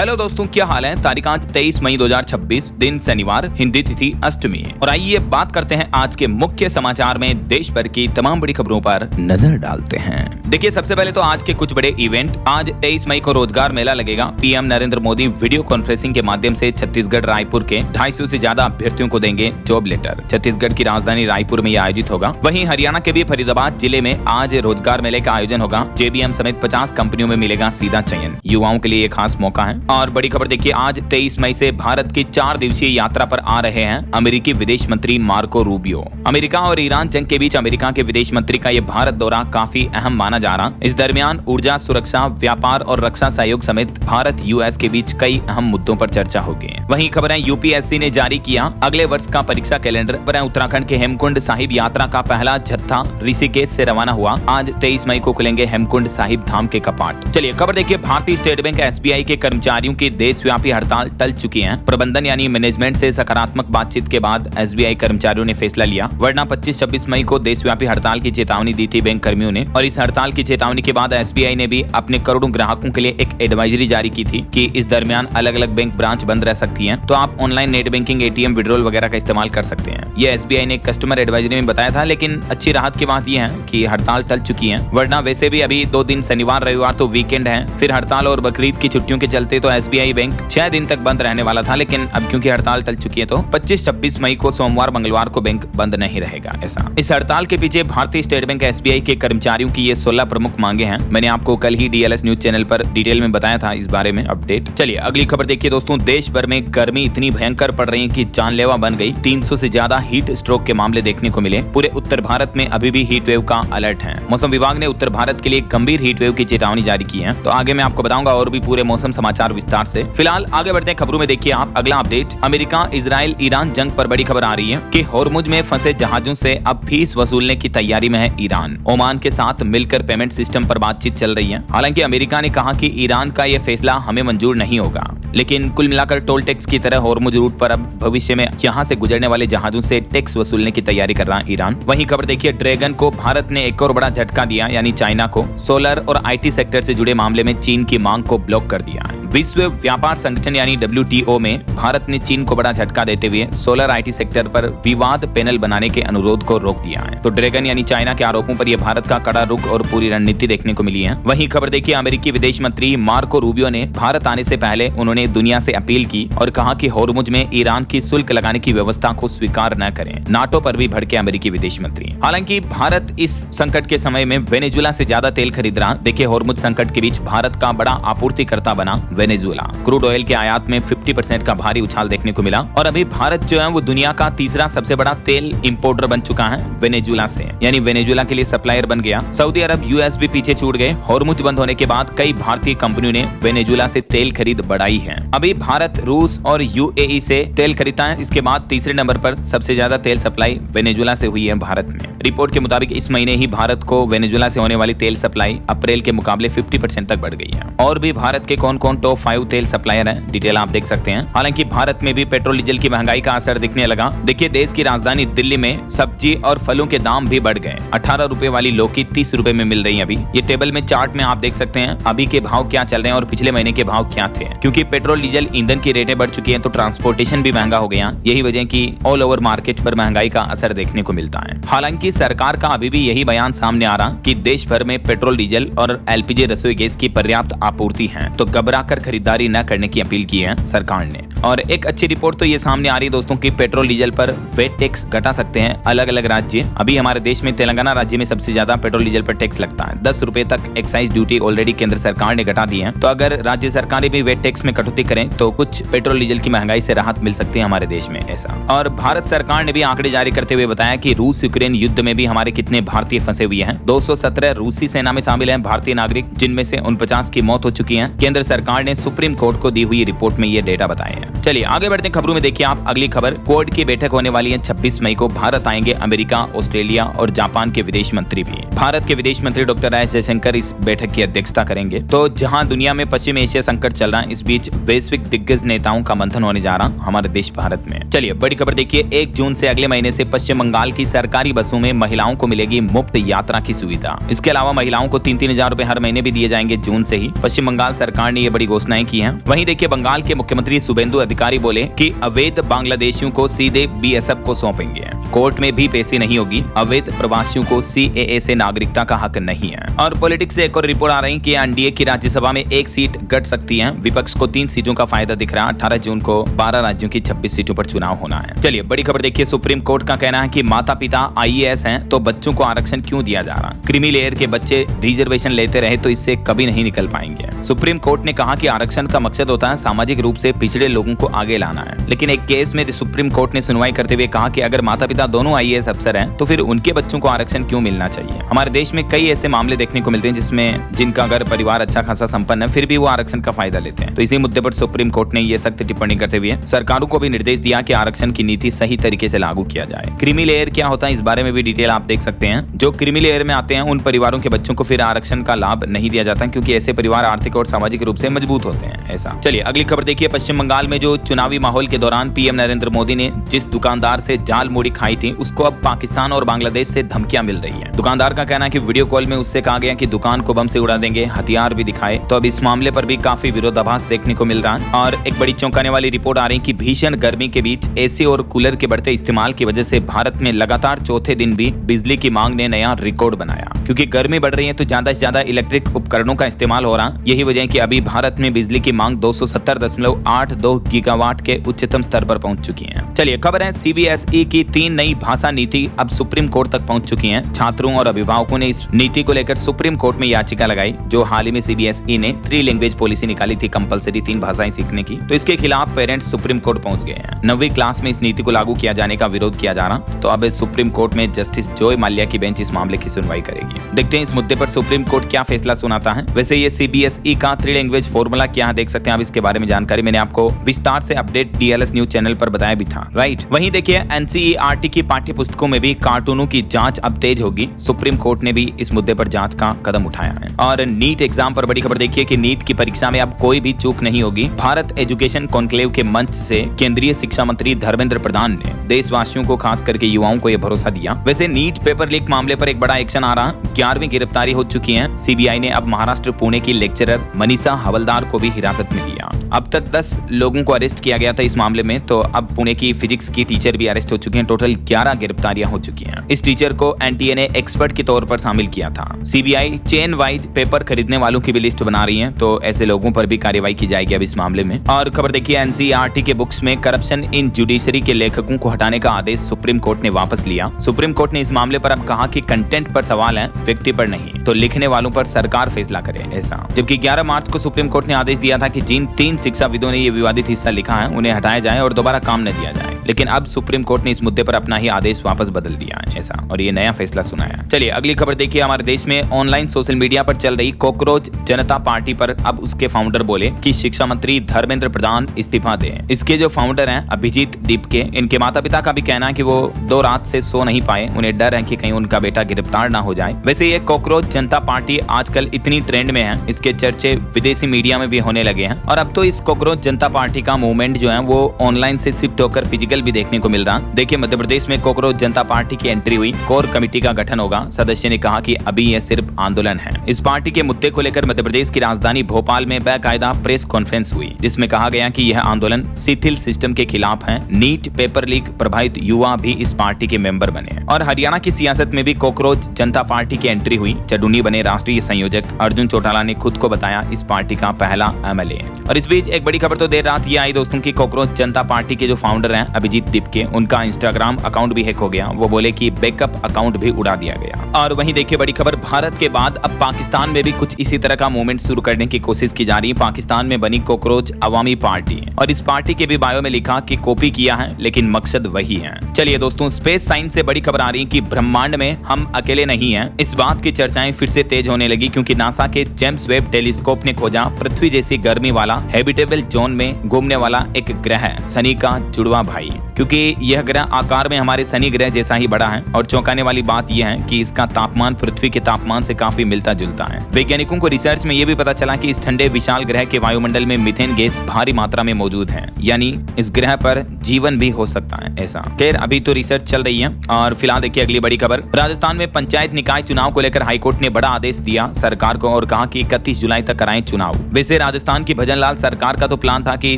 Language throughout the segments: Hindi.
हेलो दोस्तों, क्या हाल है। तारीख आज 23 मई 2026, दिन शनिवार, हिंदी तिथि अष्टमी। और आइए बात करते हैं आज के मुख्य समाचार में देश भर की तमाम बड़ी खबरों पर नजर डालते हैं। देखिए, सबसे पहले तो आज के कुछ बड़े इवेंट। आज 23 मई को रोजगार मेला लगेगा। PM Narendra Modi video conferencing के माध्यम से छत्तीसगढ़ रायपुर के 250 से ज्यादा अभ्यर्थियों को देंगे जॉब लेटर। छत्तीसगढ़ की राजधानी रायपुर में यह आयोजित होगा। वहीं हरियाणा के भी फरीदाबाद जिले में आज रोजगार मेले का आयोजन होगा। जेबीएम समेत 50 कंपनियों में मिलेगा सीधा चयन। युवाओं के लिए खास मौका है। और बड़ी खबर देखिए, आज 23 मई से भारत की 4 दिवसीय यात्रा पर आ रहे हैं अमेरिकी विदेश मंत्री मार्को रूबियो। अमेरिका और ईरान जंग के बीच अमेरिका के विदेश मंत्री का यह भारत दौरा काफी अहम माना जा रहा। इस दरमियान ऊर्जा, सुरक्षा, व्यापार और रक्षा सहयोग समेत भारत यूएस के बीच कई अहम मुद्दों पर चर्चा होगी। वहीं खबरें, यूपीएससी ने जारी किया अगले वर्ष का परीक्षा कैलेंडर। पर उत्तराखंड के हेमकुंड साहिब यात्रा का पहला जत्था ऋषिकेश से रवाना हुआ। आज 23 मई को खुलेंगे हेमकुंड साहिब धाम के कपाट। चलिए खबर देखिए, भारतीय स्टेट बैंक एसबीआई के कर्मचारियों की देशव्यापी हड़ताल टल चुकी है। प्रबंधन यानी मैनेजमेंट से सकारात्मक बातचीत के बाद एसबीआई कर्मचारियों ने फैसला लिया। वरना 25-26 मई को देशव्यापी हड़ताल की चेतावनी दी थी बैंक कर्मियों ने। और इस हड़ताल की चेतावनी के बाद एसबीआई ने भी अपने करोड़ों ग्राहकों के लिए एक एडवाइजरी जारी की थी कि इस दरमियान अलग अलग बैंक ब्रांच बंद रह सकती हैं, तो आप online net banking, ATM, withdrawal वगैरह का इस्तेमाल कर सकते हैं। ये एसबीआई ने कस्टमर एडवाइजरी में बताया था। लेकिन अच्छी राहत की बात यह है कि हड़ताल टल चुकी है। वरना वैसे भी अभी 2 दिन शनिवार रविवार तो वीकेंड है, फिर हड़ताल और बकरीद की छुट्टियों के चलते तो एसबीआई बैंक 6 दिन तक बंद रहने वाला था। लेकिन अब क्योंकि हड़ताल टल चुकी है तो 25-26 मई को सोमवार मंगलवार को बैंक बंद नहीं रहेगा। ऐसा इस हड़ताल के पीछे भारतीय स्टेट बैंक एसबीआई के कर्मचारियों की ये 16 प्रमुख मांगे हैं। मैंने आपको कल ही डीएलएस न्यूज चैनल पर डिटेल में बताया था इस बारे में अपडेट। चलिए अगली खबर देखिए दोस्तों, देश भर में गर्मी इतनी भयंकर पड़ रही है कि जानलेवा बन गई। 300 से ज्यादा हीट स्ट्रोक के मामले देखने को मिले। पूरे उत्तर भारत में अभी भी हीट वेव का अलर्ट है। मौसम विभाग ने उत्तर भारत के लिए गंभीर हीट वेव की चेतावनी जारी की है। तो आगे मैं आपको बताऊंगा और भी पूरे मौसम समाचार विस्तार से। फिलहाल आगे बढ़ते हैं खबरों में। देखिए आप अगला अपडेट, अमेरिका इजराइल ईरान जंग पर बड़ी खबर आ रही है कि होर्मुज में फंसे जहाजों से अब फीस वसूलने की तैयारी में है ईरान। ओमान के साथ मिलकर पेमेंट सिस्टम पर बातचीत चल रही है। हालांकि अमेरिका ने कहा कि ईरान का यह फैसला हमें मंजूर नहीं होगा। लेकिन कुल मिलाकर टोल टैक्स की तरह होर्मुज रूट पर अब भविष्य में यहां से गुजरने वाले जहाजों से टैक्स वसूलने की तैयारी कर रहा है ईरान। वहीं खबर देखिए, ड्रैगन को भारत ने एक और बड़ा झटका दिया, यानी चाइना को। सोलर और आईटी सेक्टर से जुड़े मामले में चीन की मांग को ब्लॉक कर दिया है। विश्व व्यापार संगठन यानी WTO में भारत ने चीन को बड़ा झटका देते हुए सोलर आईटी सेक्टर पर विवाद पैनल बनाने के अनुरोध को रोक दिया है। तो ड्रैगन यानी चाइना के आरोपों पर यह भारत का कड़ा रुख और पूरी रणनीति देखने को मिली है। वहीं खबर देखिए, अमेरिकी विदेश मंत्री मार्को रूबियो ने भारत आने से पहले उन्होंने दुनिया से अपील की और कहा कि होर्मुज में ईरान की शुल्क लगाने की व्यवस्था को स्वीकार न करें। नाटो पर भी भड़के अमेरिकी विदेश मंत्री। हालांकि भारत इस संकट के समय में वेनेजुएला से ज्यादा तेल खरीद रहा। देखिए, होर्मुज संकट के बीच भारत का बड़ा आपूर्तिकर्ता बना वेनेजुएला। क्रूड ऑयल के आयात में 50% का भारी उछाल देखने को मिला। और अभी भारत जो है वो दुनिया का तीसरा सबसे बड़ा तेल इंपोर्टर बन चुका है वेनेजुएला से, यानी वेनेजुएला के लिए सप्लायर बन गया। सऊदी अरब, यूएस भी पीछे छूट गए। होर्मुज बंद होने के बाद कई भारतीय कंपनियों ने वेनेजुएला से तेल खरीद बढ़ाई है। अभी भारत, रूस और यूएई से तेल खरीदता है। इसके बाद तीसरे नंबर पर सबसे ज्यादा तेल सप्लाई वेनेजुएला से हुई है भारत में। रिपोर्ट के मुताबिक इस महीने ही भारत को वेनेजुएला से होने वाली तेल सप्लाई अप्रैल के मुकाबले 50% तक बढ़ गई है। और भी भारत के कौन कौन टॉप 5 तेल सप्लायर हैं, डिटेल आप देख सकते हैं। हालांकि भारत में भी पेट्रोल डीजल की महंगाई का असर दिखने लगा। देखिए, देश की राजधानी दिल्ली में सब्जी और फलों के दाम भी बढ़ गए। 18 रुपए वाली लौकी 30 रुपए में मिल रही है। अभी ये टेबल में चार्ट में आप देख सकते हैं अभी के भाव क्या चल रहे हैं और पिछले महीने के भाव क्या थे। क्योंकि पेट्रोल डीजल ईंधन की रेटें बढ़ चुकी है तो ट्रांसपोर्टेशन भी महंगा हो गया। यही वजह की ऑल ओवर मार्केट पर महंगाई का असर देखने को मिलता है। हालांकि सरकार का अभी भी यही बयान सामने आ रहा कि देश भर में पेट्रोल डीजल और एलपीजी रसोई गैस की पर्याप्त आपूर्ति है, तो घबराकर खरीदारी न करने की अपील की है सरकार ने। और एक अच्छी रिपोर्ट तो ये सामने आ रही है दोस्तों कि पेट्रोल डीजल पर वेट टैक्स घटा सकते हैं अलग अलग राज्य। अभी हमारे देश में तेलंगाना राज्य में सबसे ज्यादा पेट्रोल डीजल पर टैक्स लगता है। 10 रुपए तक एक्साइज ड्यूटी ऑलरेडी केंद्र सरकार ने घटा दी है। तो अगर राज्य सरकारें भी वेट टैक्स में कटौती करें तो कुछ पेट्रोल डीजल की महंगाई से राहत मिल सकती है हमारे देश में। ऐसा और भारत सरकार ने भी आंकड़े जारी करते हुए बताया कि रूस यूक्रेन युद्ध में भी हमारे कितने भारतीय फंसे हुए हैं। 217 रूसी सेना में शामिल हैं भारतीय नागरिक, जिनमें से 49 की मौत हो चुकी है। केंद्र सरकार ने सुप्रीम कोर्ट को दी हुई रिपोर्ट में ये डेटा बताए हैं। चलिए आगे बढ़ते हैं खबरों में। देखिए आप अगली खबर, क्वाड की बैठक होने वाली है 26 मई को। भारत आएंगे अमेरिका, ऑस्ट्रेलिया और जापान के विदेश मंत्री भी। भारत के विदेश मंत्री डॉक्टर एस जयशंकर इस बैठक की अध्यक्षता करेंगे। तो जहां दुनिया में पश्चिम एशिया संकट चल रहा है, इस बीच वैश्विक दिग्गज नेताओं का मंथन होने जा रहा हमारे देश भारत में। चलिए बड़ी खबर देखिए, 1 जून से अगले महीने से पश्चिम बंगाल की सरकारी बसों में महिलाओं को मिलेगी मुफ्त यात्रा की सुविधा। इसके अलावा महिलाओं को 3-3 हजार रुपए हर महीने भी दिए जाएंगे। जून से ही पश्चिम बंगाल सरकार ने ये बड़ी घोषणाएं की हैं। वहीं देखिए बंगाल के मुख्यमंत्री शुभेंदु अधिकारी बोले कि अवैध बांग्लादेशियों को सीधे बीएसएफ को सौंपेंगे। कोर्ट में भी पेशी नहीं होगी। अवैध प्रवासियों को सीएए से नागरिकता का हक नहीं है। और पॉलिटिक्स से एक और रिपोर्ट आ रही है कि एनडीए की राज्यसभा में 1 सीट घट सकती है। विपक्ष को 3 सीटों का फायदा दिख रहा है। 18 जून को 12 राज्यों की 26 सीटों पर चुनाव होना है। चलिए बड़ी खबर देखिए, सुप्रीम कोर्ट का कहना है कि माता पिता आईएएस हैं तो बच्चों को आरक्षण क्यों दिया जा रहा। क्रीमी लेयर के बच्चे रिजर्वेशन लेते रहे तो इससे कभी नहीं निकल पाएंगे। सुप्रीम कोर्ट ने कहा कि आरक्षण का मकसद होता है सामाजिक रूप से पिछड़े लोगों को आगे लाना है। लेकिन एक केस में सुप्रीम कोर्ट ने सुनवाई करते हुए कहा कि अगर माता पिता दोनों आईएएस अफसर हैं तो फिर उनके बच्चों को आरक्षण क्यों मिलना चाहिए। हमारे देश में कई ऐसे मामले देखने को मिलते हैं जिसमें जिनका अगर परिवार अच्छा खासा संपन्न है फिर भी वो आरक्षण का फायदा लेते हैं। तो इसी मुद्दे पर सुप्रीम कोर्ट ने यह सख्त टिप्पणी करते हुए सरकारों को भी निर्देश दिया कि आरक्षण की नीति सही तरीके से लागू किया जाए। क्रीमी लेयर क्या होता है इस बारे में भी डिटेल आप देख सकते हैं। जो क्रीमी लेयर में आते हैं उन परिवारों के बच्चों को फिर आरक्षण का लाभ नहीं दिया जाता क्योंकि ऐसे परिवार आर्थिक और सामाजिक रूप से मजबूत होते हैं। ऐसा चलिए अगली खबर देखिए, पश्चिम बंगाल में जो चुनावी माहौल के दौरान पीएम नरेंद्र मोदी ने जिस दुकानदार से जाल मूड़ी खाई थी उसको अब पाकिस्तान और बांग्लादेश से धमकियां मिल रही है। दुकानदार का कहना है कि वीडियो कॉल में उससे कहा गया कि दुकान को बम से उड़ा देंगे, हथियार भी दिखाए। तो अब इस मामले पर भी काफी विरोधाभास देखने को मिल रहा है। और एक बड़ी चौंकाने वाली रिपोर्ट आ रही है कि भीषण गर्मी के बीच एसी और कूलर के बढ़ते इस्तेमाल की वजह से भारत में लगातार चौथे दिन भी बिजली की मांग ने नया रिकॉर्ड बनाया। क्योंकि गर्मी बढ़ रही है तो ज्यादा से ज्यादा इलेक्ट्रिक उपकरणों का इस्तेमाल हो रहा। यही वजह है कि अभी भारत में बिजली की मांग 270.82 गीगावाट के उच्चतम स्तर पर पहुंच चुकी है। चलिए खबर है, सीबीएसई की 3 नई भाषा नीति अब सुप्रीम कोर्ट तक पहुंच चुकी है। छात्रों और अभिभावकों ने इस नीति को लेकर सुप्रीम कोर्ट में याचिका लगाई। जो हाल ही में सीबीएसई ने 3 लैंग्वेज पॉलिसी निकाली थी, कंपलसरी 3 भाषाएं सीखने की, तो इसके खिलाफ पेरेंट्स सुप्रीम कोर्ट पहुंच गए हैं। 9वीं क्लास में इस नीति को लागू किया जाने का विरोध किया जा रहा। तो अब सुप्रीम कोर्ट में जस्टिस जॉय माल्या की बेंच इस मामले की सुनवाई करेगी। देखते हैं इस मुद्दे पर सुप्रीम कोर्ट क्या फैसला सुनाता है। वैसे ये सीबीएसई का 3 लैंग्वेज फॉर्मूला क्या है देख सकते हैं आप। इसके बारे में जानकारी मैंने आपको विस्तार से अपडेट डीएलएस न्यूज चैनल पर बताया भी था, राइट। वहीं देखिए एनसीईआरटी की पाठ्य पुस्तकों में भी कार्टूनों की जांच अब तेज होगी। सुप्रीम कोर्ट ने भी इस मुद्दे पर जांच का कदम उठाया है। और नीट एग्जाम पर बड़ी खबर देखिए कि नीट की परीक्षा में अब कोई भी चूक नहीं होगी। भारत एजुकेशन कॉन्क्लेव के मंच से केंद्रीय शिक्षा मंत्री धर्मेंद्र प्रधान ने देशवासियों को, खास करके युवाओं को, यह भरोसा दिया। वैसे नीट पेपर लीक मामले पर एक बड़ा एक्शन आ रहा। 11वीं गिरफ्तारी हो चुकी है। सीबीआई ने अब महाराष्ट्र पुणे की लेक्चरर मनीषा हवलदार को भी हिरासत में लिया। अब तक 10 लोगों को अरेस्ट किया गया था इस मामले में, तो अब पुणे की फिजिक्स की टीचर भी अरेस्ट हो चुकी हैं। टोटल 11 गिरफ्तारियां हो चुकी हैं। इस टीचर को एनटीए ने एक्सपर्ट के तौर पर शामिल किया था। सीबीआई चेन वाइज पेपर खरीदने वालों की भी लिस्ट बना रही है, तो ऐसे लोगों पर भी कार्रवाई की जाएगी अब इस मामले में। और खबर देखिए, एनसीईआरटी के बुक्स में करप्शन इन जुडिशरी के लेखकों को हटाने का आदेश सुप्रीम कोर्ट ने वापस लिया। सुप्रीम कोर्ट ने इस मामले पर अब कहा कि कंटेंट पर सवाल है, व्यक्ति पर नहीं, तो लिखने वालों पर सरकार फैसला करे, ऐसा। जबकि 11 मार्च को सुप्रीम कोर्ट ने आदेश दिया था कि जिन 3 शिक्षाविदों ने ये विवादित हिस्सा लिखा है उन्हें हटाया जाए और दोबारा काम न दिया जाए। लेकिन अब सुप्रीम कोर्ट ने इस मुद्दे पर अपना ही आदेश वापस बदल दिया है, ऐसा, और ये नया फैसला सुनाया। चलिए अगली खबर देखिए, हमारे देश में ऑनलाइन सोशल मीडिया पर चल रही कॉकरोच जनता पार्टी पर अब उसके फाउंडर बोले कि शिक्षा मंत्री धर्मेंद्र प्रधान इस्तीफा दें। इसके जो फाउंडर हैं अभिजीत दीपके, इनके माता पिता का भी कहना है कि वो 2 रात से सो नहीं पाए। उन्हें डर है कि कहीं उनका बेटा गिरफ्तार ना हो जाए। वैसे ये कॉकरोच जनता पार्टी आजकल इतनी ट्रेंड में है, इसके चर्चे विदेशी मीडिया में भी होने लगे हैं। और अब तो इस कॉकरोच जनता पार्टी का मूवमेंट जो है वो ऑनलाइन से शिफ्ट होकर फिजिकल भी देखने को मिल रहा। देखिए मध्य प्रदेश में कॉकरोच जनता पार्टी की एंट्री हुई। कोर कमेटी का गठन होगा। सदस्य ने कहा कि अभी यह सिर्फ आंदोलन है। इस पार्टी के मुद्दे को लेकर मध्य प्रदेश की राजधानी भोपाल में बाकायदा प्रेस कॉन्फ्रेंस हुई, जिसमें कहा गया कि यह आंदोलन शिथिल सिस्टम के खिलाफ है। नीट पेपर लीक प्रभावित युवा भी इस पार्टी के मेंबर बने। और हरियाणा की सियासत में भी कॉकरोच जनता पार्टी की एंट्री हुई। चडुनी बने राष्ट्रीय संयोजक अर्जुन चौटाला ने खुद को बताया इस पार्टी का पहला एमएलए। और इस बीच एक बड़ी खबर तो देर रात ये आई दोस्तों की कॉकरोच जनता पार्टी के जो फाउंडर हैं अभिजीत दीपके, उनका इंस्टाग्राम अकाउंट भी हैक हो गया। वो बोले कि बैकअप अकाउंट भी उड़ा दिया गया। और वहीं देखिए बड़ी खबर, भारत के बाद अब पाकिस्तान में भी कुछ इसी तरह का मूवमेंट शुरू करने की कोशिश की जा रही है। पाकिस्तान में बनी कॉकरोच अवामी पार्टी, और इस पार्टी के भी बायो में लिखा कि कॉपी किया है लेकिन मकसद वही है। चलिए दोस्तों, स्पेस साइंस से बड़ी खबर आ रही है कि ब्रह्मांड में हम अकेले नहीं हैं। इस बात की चर्चाएं फिर से तेज होने लगी क्योंकि नासा के जेम्स वेब टेलीस्कोप ने खोजा पृथ्वी जैसी गर्मी वाला हैबिटेबल जोन में घूमने वाला एक ग्रह, शनि का जुड़वा भाई। क्योंकि यह ग्रह आकार में हमारे शनि ग्रह जैसा ही बड़ा है, और चौंकाने वाली बात यह है कि इसका तापमान पृथ्वी के तापमान से काफी मिलता जुलता है। वैज्ञानिकों को रिसर्च में यह भी पता चला कि इस ठंडे विशाल ग्रह के वायुमंडल मंडल में मीथेन गैस भारी मात्रा में मौजूद है, यानी इस ग्रह पर जीवन भी हो सकता है ऐसा। खैर अभी तो रिसर्च चल रही है। और फिलहाल देखिए अगली बड़ी खबर, राजस्थान में पंचायत निकाय चुनाव को लेकर हाईकोर्ट ने बड़ा आदेश दिया सरकार को और कहा कि 31 जुलाई तक कराएं चुनाव। वैसे राजस्थान की भजनलाल सरकार का तो प्लान था कि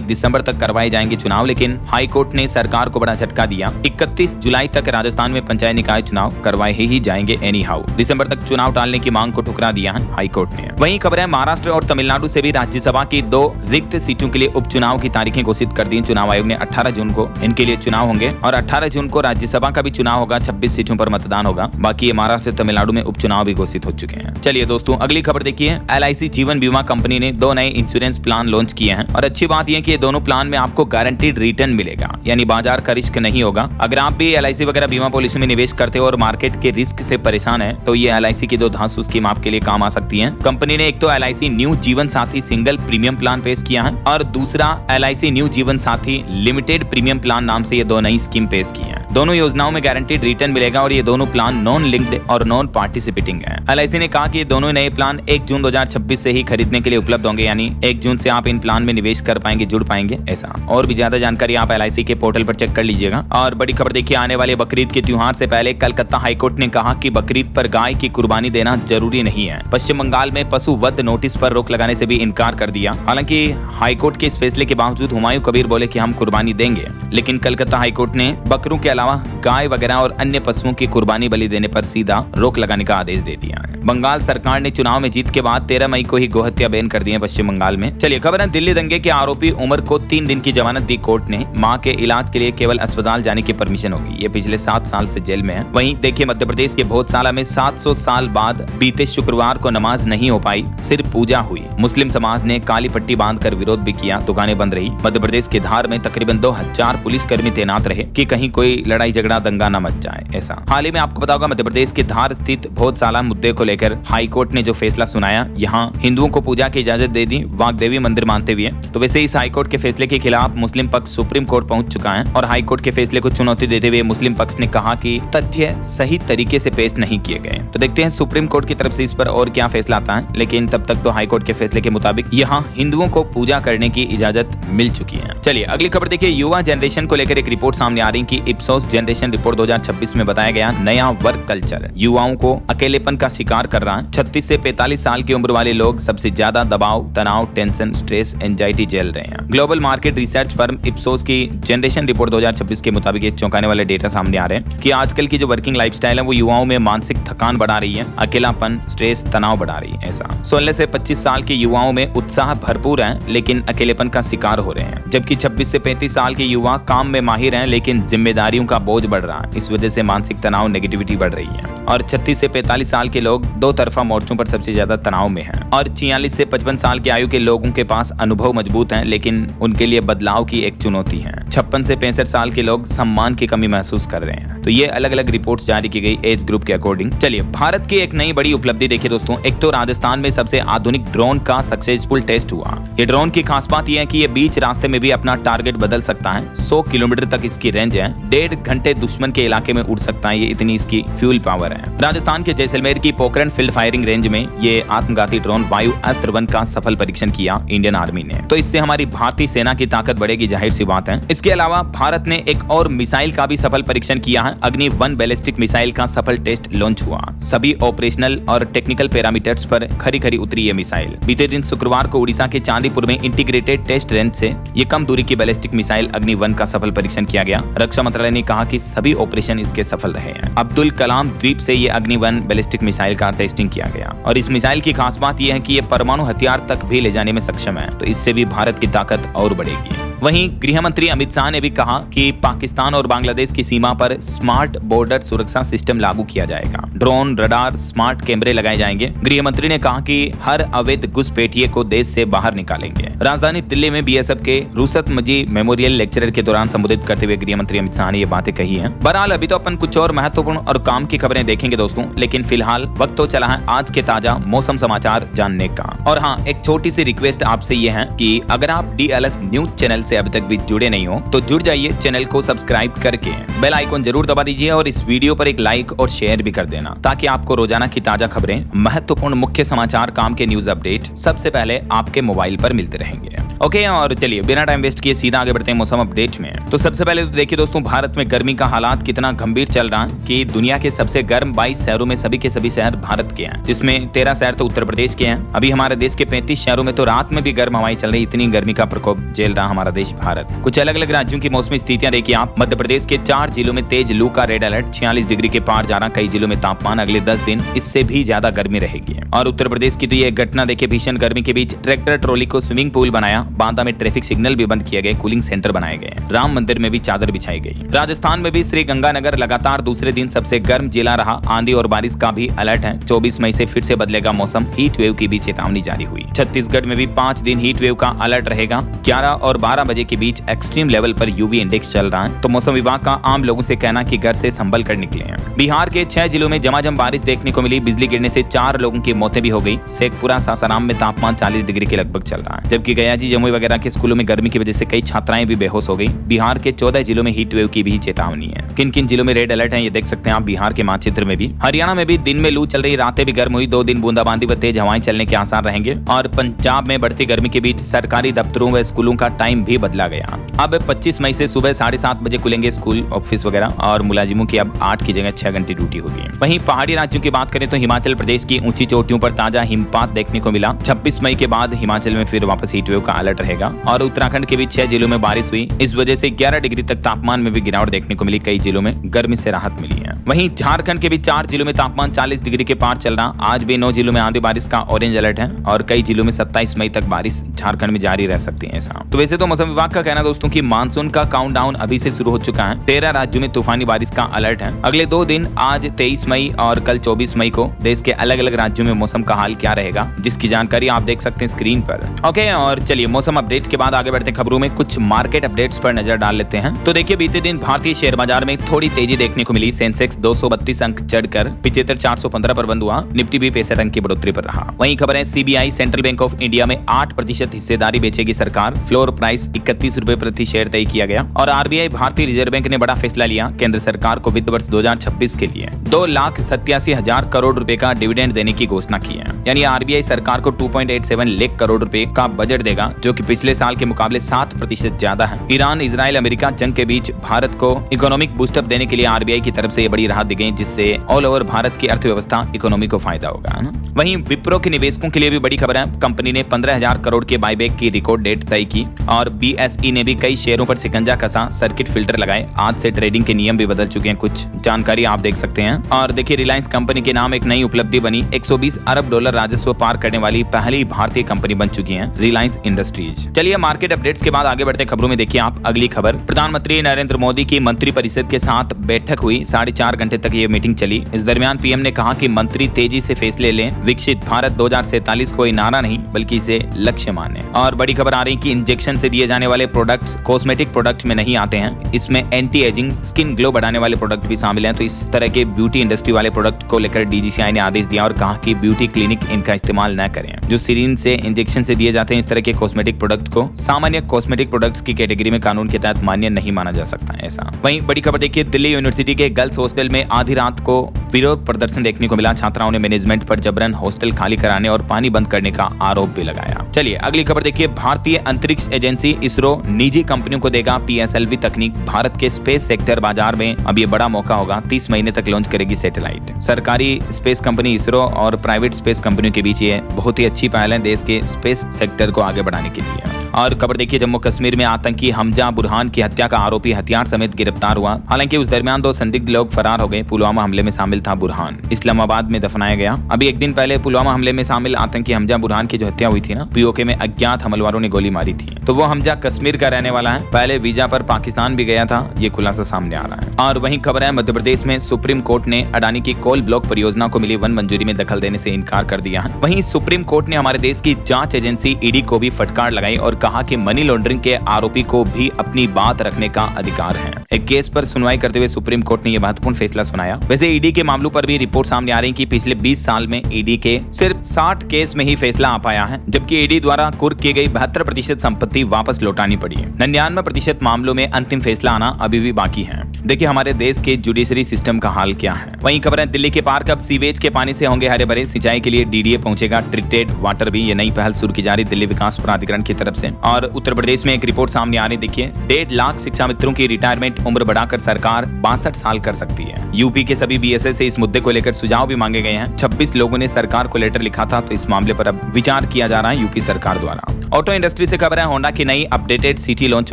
दिसंबर तक करवाए जाएंगे चुनाव, लेकिन हाईकोर्ट ने सरकार को बड़ा झटका दिया। 31 जुलाई तक राजस्थान में पंचायत निकाय चुनाव करवाए ही जाएंगे एनी हाउ। दिसंबर तक चुनाव टालने की मांग को ठुकरा दिया है हाईकोर्ट ने। वहीं खबर है महाराष्ट्र और तमिलनाडु से भी राज्यसभा की 2 रिक्त सीटों के लिए उपचुनाव की तारीखें घोषित कर दी। चुनाव आयोग ने 18 जून को इनके लिए चुनाव होंगे और 18 जून को राज्यसभा का भी चुनाव होगा। 26 सीटों पर मतदान होगा। बाकी ये महाराष्ट्र तमिलनाडु में उपचुनाव भी घोषित हो चुके हैं। चलिए दोस्तों अगली खबर देखिए, LIC जीवन बीमा कंपनी ने 2 नए इंश्योरेंस प्लान लॉन्च किए हैं और अच्छी बात यह कि ये दोनों प्लान में आपको गारंटीड रिटर्न मिलेगा, यानी बाजार का रिस्क नहीं होगा। अगर आप भी LIC वगैरह बीमा पॉलिसी में निवेश करते हो और मार्केट के रिस्क से परेशान है तो ये LIC की 2 धांसू स्कीम आपके लिए काम आ सकती है। कंपनी ने एक तो LIC न्यू जीवन साथी सिंगल प्रीमियम प्लान पेश किया है और दूसरा LIC न्यू जीवन साथी लिमिटेड प्रीमियम प्लान नाम से ये 2 नई स्कीम पेश की है। दोनों योजनाओं में गारंटीड रिटर्न मिलेगा और ये दोनों प्लान नॉन लिंक्ड और नॉन पार्टिसिपेटिंग है। LIC ने कहा कि ये दोनों नए प्लान 1 जून 2026 से ही खरीदने के लिए उपलब्ध होंगे, यानी 1 जून से आप इन प्लान में निवेश कर पाएंगे, जुड़ पाएंगे ऐसा। और भी ज्यादा जानकारी आप LIC के पोर्टल पर चेक कर लीजिएगा। और बड़ी खबर देखिए, आने वाले बकरीद के त्योहार से पहले कलकत्ता हाईकोर्ट ने कहा कि बकरीद पर गाय की कुर्बानी देना जरूरी नहीं है। पश्चिम बंगाल में पशु वध नोटिस पर रोक लगाने से भी इनकार कर दिया। हालांकि हाईकोर्ट के इस फैसले के बावजूद हुमायूं कबीर बोले कि हम कुर्बानी देंगे, लेकिन कलकत्ता हाईकोर्ट ने बकरों के अलावा गाय वगैरह और अन्य पशुओं की कुर्बानी बलि देने पर सीधा रोक लगाने का आदेश दे दिया है। बंगाल सरकार ने चुनाव में जीत के बाद 13 मई को ही गोहत्या बैन कर दी है पश्चिम बंगाल में। चलिए खबर है, दिल्ली दंगे के आरोपी उमर को 3 दिन की जमानत दी कोर्ट ने। मां के इलाज के लिए केवल अस्पताल जाने की परमिशन होगी। ये पिछले 7 साल से जेल में है। वहीं देखिए मध्य प्रदेश के भोजसाला में 700 साल बाद बीते शुक्रवार को नमाज नहीं हो पाई, सिर्फ पूजा हुई। मुस्लिम समाज ने काली पट्टी बांधकर विरोध भी किया, दुकानें बंद रही। मध्य प्रदेश के धार में तकरीबन 2000 पुलिसकर्मी तैनात रहे कि कहीं कोई लड़ाई झगड़ा दंगा न मच जाए ऐसा। हाल ही में आपको पता होगा मध्य प्रदेश के धार स्थित भोजसाला मुद्दे को लेकर हाई कोर्ट ने जो फैसला सुनाया, यहाँ हिंदुओं को पूजा की इजाजत दे दी वाग्देवी मंदिर मानते हुए। तो वैसे इस हाई कोर्ट के फैसले के खिलाफ मुस्लिम पक्ष सुप्रीम कोर्ट पहुंच चुका है और हाई कोर्ट के फैसले को चुनौती देते हुए मुस्लिम पक्ष ने कहा कि तथ्य सही तरीके से पेश नहीं किए गए। तो देखते हैं सुप्रीम कोर्ट की तरफ से इस पर और क्या फैसला आता है, लेकिन तब तक तो हाई कोर्ट के फैसले के मुताबिक यहाँ हिंदुओं को पूजा करने की इजाजत मिल चुकी है। चलिए अगली खबर देखिए, युवा जनरेशन को लेकर एक रिपोर्ट सामने आ रही कि इप्सोस जनरेशन रिपोर्ट 2026 में बताया गया नया वर्क कल्चर युवाओं को अकेलेपन का शिकार कर रहा है। 36 से 45 साल की उम्र वाले लोग सबसे ज्यादा दबाव, तनाव, टेंशन, स्ट्रेस, एंजाइटी झेल रहे हैं। Global market research firm Ipsos की जनरेशन रिपोर्ट 2026 के मुताबिक एक चौंकाने वाले डेटा सामने आ रहे हैं कि आजकल की जो वर्किंग लाइफस्टाइल है वो युवाओं में मानसिक थकान बढ़ा रही है, अकेलापन, स्ट्रेस, तनाव बढ़ा रही है ऐसा। 16 से 25 साल के युवाओं में उत्साह भरपूर है लेकिन अकेलेपन का शिकार हो रहे हैं, जबकि 26 से 35 साल के युवा काम में माहिर हैं लेकिन जिम्मेदारियों का बोझ बढ़ रहा है। इस वजह से मानसिक तनाव, नेगेटिविटी बढ़ रही है। और 36 से 45 साल के लोग 2 तरफा मोर्चों पर सबसे ज्यादा तनाव में हैं। और 46 से 55 साल की आयु के लोगों के पास अनुभव मजबूत हैं लेकिन उनके लिए बदलाव की एक चुनौती है। 56 से 65 साल के लोग सम्मान की कमी महसूस कर रहे हैं। तो ये अलग अलग रिपोर्ट्स जारी की गई एज ग्रुप के अकॉर्डिंग। चलिए भारत की एक नई बड़ी उपलब्धि देखिए दोस्तों, एक तो राजस्थान में सबसे आधुनिक ड्रोन का सक्सेसफुल टेस्ट हुआ। ये ड्रोन की खास बात यह है कि ये बीच रास्ते में भी अपना टारगेट बदल सकता है। 100 किलोमीटर तक इसकी रेंज है। 1.5 घंटे दुश्मन के इलाके में उड़ सकता है, ये इतनी इसकी फ्यूल पावर है। राजस्थान के जैसलमेर की पोखरण फील्ड फायरिंग रेंज में ये आत्मघाती ड्रोन वायु अस्त्र 1 का सफल परीक्षण किया इंडियन आर्मी ने। तो इससे हमारी भारतीय सेना की ताकत बढ़ेगी, जाहिर सी बात है। इसके अलावा भारत ने एक और मिसाइल का भी सफल परीक्षण किया है। अग्नि 1 बैलिस्टिक मिसाइल का सफल टेस्ट लॉन्च हुआ। सभी ऑपरेशनल और टेक्निकल पैरामीटर्स पर खरी खरी उतरी ये मिसाइल। बीते दिन शुक्रवार को उड़ीसा के चांदीपुर में इंटीग्रेटेड टेस्ट रेंज से ये कम दूरी की बैलिस्टिक मिसाइल अग्नि 1 का सफल परीक्षण किया गया। रक्षा मंत्रालय ने कहा कि सभी ऑपरेशन इसके सफल रहे हैं। अब्दुल कलाम द्वीप से ये अग्नि 1 बैलिस्टिक मिसाइल का टेस्टिंग किया गया और इस मिसाइल की खास बात यह है कि ये परमाणु हथियार तक भी ले जाने में सक्षम है। तो इससे भी भारत की ताकत और बढ़ेगी। वहीं गृह मंत्री अमित शाह ने भी कहा कि पाकिस्तान और बांग्लादेश की सीमा पर स्मार्ट बॉर्डर सुरक्षा सिस्टम लागू किया जाएगा। ड्रोन, रडार, स्मार्ट कैमरे लगाए जाएंगे। गृह मंत्री ने कहा कि हर अवैध घुसपैठिए को देश से बाहर निकालेंगे। राजधानी दिल्ली में बीएसएफ के रुसत मजी मेमोरियल लेक्चरर के दौरान संबोधित करते हुए गृह मंत्री अमित शाह ने ये बातें कही हैं। बहरहाल अभी तो अपन कुछ और महत्वपूर्ण और काम की खबरें देखेंगे दोस्तों, लेकिन फिलहाल वक्त तो चला है आज के ताजा मौसम समाचार जानने का। और हाँ, एक छोटी सी रिक्वेस्ट आपसे ये है कि अगर आप DLS न्यूज चैनल से से अभी तक भी जुड़े नहीं हो तो जुड़ जाइए चैनल को सब्सक्राइब करके, बेल आइकॉन जरूर दबा दीजिए और इस वीडियो पर एक लाइक और शेयर भी कर देना ताकि आपको रोजाना की ताजा खबरें, महत्वपूर्ण मुख्य समाचार, काम के न्यूज अपडेट सबसे पहले आपके मोबाइल पर मिलते रहेंगे। ओके, और चलिए बिना टाइम वेस्ट किए सीधा आगे बढ़ते हैं मौसम अपडेट में। तो सबसे पहले तो देखिए दोस्तों, भारत में गर्मी का हालात कितना गंभीर चल रहा है कि दुनिया के सबसे गर्म 22 शहरों में सभी के सभी शहर भारत के हैं, जिसमें 13 शहर तो उत्तर प्रदेश के हैं। अभी हमारे देश के 35 शहरों में तो रात में भी गर्म हवाएं चल रही, इतनी गर्मी का प्रकोप झेल रहा हमारा देश भारत। कुछ अलग अलग राज्यों की मौसमी स्थितियां देखिए आप। मध्य प्रदेश के 4 जिलों में तेज लू का रेड अलर्ट, 46 डिग्री के पार जा रहा। कई जिलों में तापमान अगले 10 दिन इससे भी ज्यादा गर्मी रहेगी। और उत्तर प्रदेश की तो ये घटना देखिए, भीषण गर्मी के बीच ट्रैक्टर ट्रॉली को स्विमिंग पूल बनाया, बांदा में ट्रैफिक सिग्नल भी बंद किए गए, कूलिंग सेंटर बनाए गए, राम मंदिर में भी चादर बिछाई गई। राजस्थान में भी श्री गंगानगर लगातार दूसरे दिन सबसे गर्म जिला रहा। आंधी और बारिश का भी अलर्ट है। 24 मई से फिर से बदलेगा मौसम, हीट वेव की भी चेतावनी जारी हुई। छत्तीसगढ़ में भी 5 दिन हीट वेव का अलर्ट रहेगा। 11 और 12 बजे के बीच एक्सट्रीम लेवल पर यूवी इंडेक्स चल रहा है, तो मौसम विभाग का आम लोगों से कहना कि घर से संभल कर निकले हैं। बिहार के 6 जिलों में झमाझम बारिश देखने को मिली, बिजली गिरने से 4 लोगों की मौतें भी हो गई। शेखपुरा सासाराम में तापमान 40 डिग्री के लगभग चल रहा है, जबकि गयाजी, जमुई वगैरह के स्कूलों में गर्मी की वजह से कई छात्राएं भी बेहोश हो गई। बिहार के 14 जिलों में हीट वेव की भी चेतावनी है। किन किन जिलों में रेड अलर्ट है ये देख सकते हैं आप बिहार के मानचित्र में भी। हरियाणा में भी दिन में लू चल रही, रातें भी गर्म हुई। 2 दिन बूंदाबांदी व तेज हवाएं चलने के आसार रहेंगे। और पंजाब में बढ़ती गर्मी के बीच सरकारी दफ्तरों व स्कूलों का टाइम भी बदला गया। अब 25 मई से सुबह 7:30 बजे खुलेंगे स्कूल, ऑफिस वगैरह, और मुलाजिमों की अब 8 की जगह 6 घंटे ड्यूटी होगी। वहीं पहाड़ी राज्यों की बात करें तो हिमाचल प्रदेश की ऊंची चोटियों पर ताजा हिमपात देखने को मिला। 26 मई के बाद हिमाचल में फिर वापस हीट वेव का अलर्ट रहेगा। और उत्तराखंड के भी 6 जिलों में बारिश हुई, इस वजह से 11 डिग्री तक तापमान में भी गिरावट देखने को मिली। कई जिलों में गर्मी से राहत मिली है। वहीं झारखंड के भी 4 जिलों में तापमान 40 डिग्री के पार चल रहा। आज भी 9 जिलों में आंधी बारिश का ऑरेंज अलर्ट है और कई जिलों में 27 मई तक बारिश झारखंड में जारी रह सकती है। ऐसा तो वैसे तो मौसम विभाग का कहना दोस्तों कि मानसून का काउंटडाउन अभी से शुरू हो चुका है। 13 राज्यों में तूफानी बारिश का अलर्ट है। अगले 2 दिन, आज 23 मई और कल 24 मई को देश के अलग अलग राज्यों में मौसम का हाल क्या रहेगा, जिसकी जानकारी आप देख सकते हैं स्क्रीन पर। ओके, और चलिए मौसम अपडेट के बाद आगे बढ़ते खबरों में कुछ मार्केट अपडेट्स पर नजर डाल लेते हैं। तो देखिए, बीते दिन भारतीय शेयर बाजार में थोड़ी तेजी देखने को मिली। सेंसेक्स 232 अंक चढ़कर 75,415 पर बंद हुआ। निफ्टी भी 65 अंक की बढ़ोतरी पर रहा। वहीं खबर है, CBI central bank of India में 8% हिस्सेदारी बेचेगी सरकार। फ्लोर प्राइस 31 रुपए प्रति शेयर तय किया गया। और आरबीआई भारतीय रिजर्व बैंक ने बड़ा फैसला लिया। केंद्र सरकार को वित्त वर्ष 2026 के लिए 2,87,000 करोड़ रुपए का डिविडेंड देने की घोषणा की है। यानी आरबीआई सरकार को 2.87 लाख करोड़ रुपए का बजट देगा, जो कि पिछले साल के मुकाबले 7% ज्यादा है। ईरान, इजराइल, अमेरिका जंग के बीच भारत को इकोनॉमिक बूस्टअप देने के लिए आरबीआई की तरफ से ये बड़ी राहत दी गई, जिससे ऑल ओवर भारत की अर्थव्यवस्था, इकोनॉमी को फायदा होगा, है ना। वहीं विप्रो के निवेशकों के लिए भी बड़ी खबर है। कंपनी ने 15,000 करोड़ के बायबैक की रिकॉर्ड डेट तय की। और बीएसई ने भी कई शेयरों पर शिकंजा कसा, सर्किट फिल्टर लगाए। आज से ट्रेडिंग के नियम भी बदल चुके हैं, कुछ जानकारी आप देख सकते हैं। और देखिए, रिलायंस कंपनी के नाम एक नई उपलब्धि बनी। 120 अरब डॉलर राजस्व पार करने वाली पहली भारतीय कंपनी बन चुकी है रिलायंस इंडस्ट्रीज। चलिए मार्केट अपडेट्स के बाद आगे बढ़ते खबरों में देखिए आप अगली खबर। प्रधानमंत्री नरेंद्र मोदी की मंत्रिपरिषद के साथ बैठक हुई। 4.5 घंटे तक ये मीटिंग चली। इस दरमियान पीएम ने कहा कि मंत्री तेजी से फैसले लें। विकसित भारत 2047 कोई नारा नहीं बल्कि इसे लक्ष्य माने। और बड़ी खबर आ रही कि इंजेक्शन से दिए जाने वाले प्रोडक्ट्स कॉस्मेटिक प्रोडक्ट्स में नहीं आते हैं। इसमें एंटी एजिंग, स्किन ग्लो बढ़ाने वाले प्रोडक्ट भी शामिल हैं। तो इस तरह के ब्यूटी इंडस्ट्री वाले प्रोडक्ट को लेकर डीजीसीआई ने आदेश दिया और कहा कि ब्यूटी क्लिनिक इनका इस्तेमाल न करें। जो सिरिंज से इंजेक्शन से दिए जाते हैं इस तरह के कॉस्मेटिक प्रोडक्ट को सामान्य कॉस्मेटिक प्रोडक्ट्स की कैटेगरी में कानून के तहत मान्य नहीं माना जा सकता है। ऐसा वहीं बड़ी खबर देखिए, दिल्ली यूनिवर्सिटी के गर्ल्स हॉस्टल में आधी रात को विरोध प्रदर्शन देखने को मिला। छात्राओं ने मैनेजमेंट पर जबरन हॉस्टल खाली कराने और पानी बंद करने का आरोप भी लगाया। चलिए अगली खबर देखिए, भारतीय अंतरिक्ष एजेंसी इसरो निजी कंपनियों को देगा पीएसएलवी तकनीक। भारत के स्पेस सेक्टर बाजार में अब ये बड़ा मौका होगा। 30 महीने तक लॉन्च करेगी सैटेलाइट। सरकारी स्पेस कंपनी इसरो और प्राइवेट स्पेस कंपनियों के बीच ये बहुत ही अच्छी पहल है देश के स्पेस सेक्टर को आगे बढ़ाने के लिए। और खबर देखिए, जम्मू कश्मीर में आतंकी हमजा बुरहान की हत्या का आरोपी हथियार समेत गिरफ्तार हुआ। हालांकि उस दरमियान 2 संदिग्ध लोग फरार हो गए। पुलवामा हमले में शामिल था बुरहान, इस्लामाबाद में दफनाया गया। अभी एक दिन पहले पुलवामा हमले में शामिल आतंकी हमजा बुरहान की जो हत्या हुई थी ना, पीओके में अज्ञात हमलवारों ने गोली मारी थी। तो वो हमजा कश्मीर का रहने वाला है, पहले वीजा पर पाकिस्तान भी गया था। ये खुलासा सामने आ रहा है। और वहीं खबर है, मध्य प्रदेश में सुप्रीम कोर्ट ने अडानी की कोल ब्लॉक परियोजना को मिली वन मंजूरी में दखल देने से इनकार कर दिया है। वहीं सुप्रीम कोर्ट ने हमारे देश की जांच एजेंसी ईडी को भी फटकार लगाई और कहा कि मनी लॉन्ड्रिंग के आरोपी को भी अपनी बात रखने का अधिकार है। एक केस पर सुनवाई करते हुए सुप्रीम कोर्ट ने यह महत्वपूर्ण फैसला सुनाया। वैसे ईडी के मामलों पर भी रिपोर्ट सामने आ रही कि पिछले 20 साल में ईडी के सिर्फ 60 केस में ही फैसला आ पाया है, जबकि ईडी द्वारा कुर्क की गई 72% संपत्ति वापस वापस लौटानी पड़ी है। 99% मामलों में अंतिम फैसला आना अभी भी बाकी है। देखिए हमारे देश के जुडिशरी सिस्टम का हाल क्या है। वहीं खबर है दिल्ली के पार्क अब सीवेज के पानी से होंगे हरे भरे, सिंचाई के लिए डीडीए पहुंचेगा ट्रीटेड वाटर भी। ये नई पहल शुरू की जा रही दिल्ली विकास प्राधिकरण की तरफ से। और उत्तर प्रदेश में एक रिपोर्ट सामने आ रही, देखिए 1.5 लाख शिक्षा मित्रों की रिटायरमेंट उम्र बढ़ाकर सरकार 62 साल कर सकती है। यूपी के सभी बीएसएस से इस मुद्दे को लेकर सुझाव भी मांगे गए हैं। 26 लोगों ने सरकार को लेटर लिखा था, तो इस मामले पर अब विचार किया जा रहा है यूपी सरकार द्वारा। ऑटो इंडस्ट्री से खबर है होंडा की नई अपडेटेड सिटी लॉन्च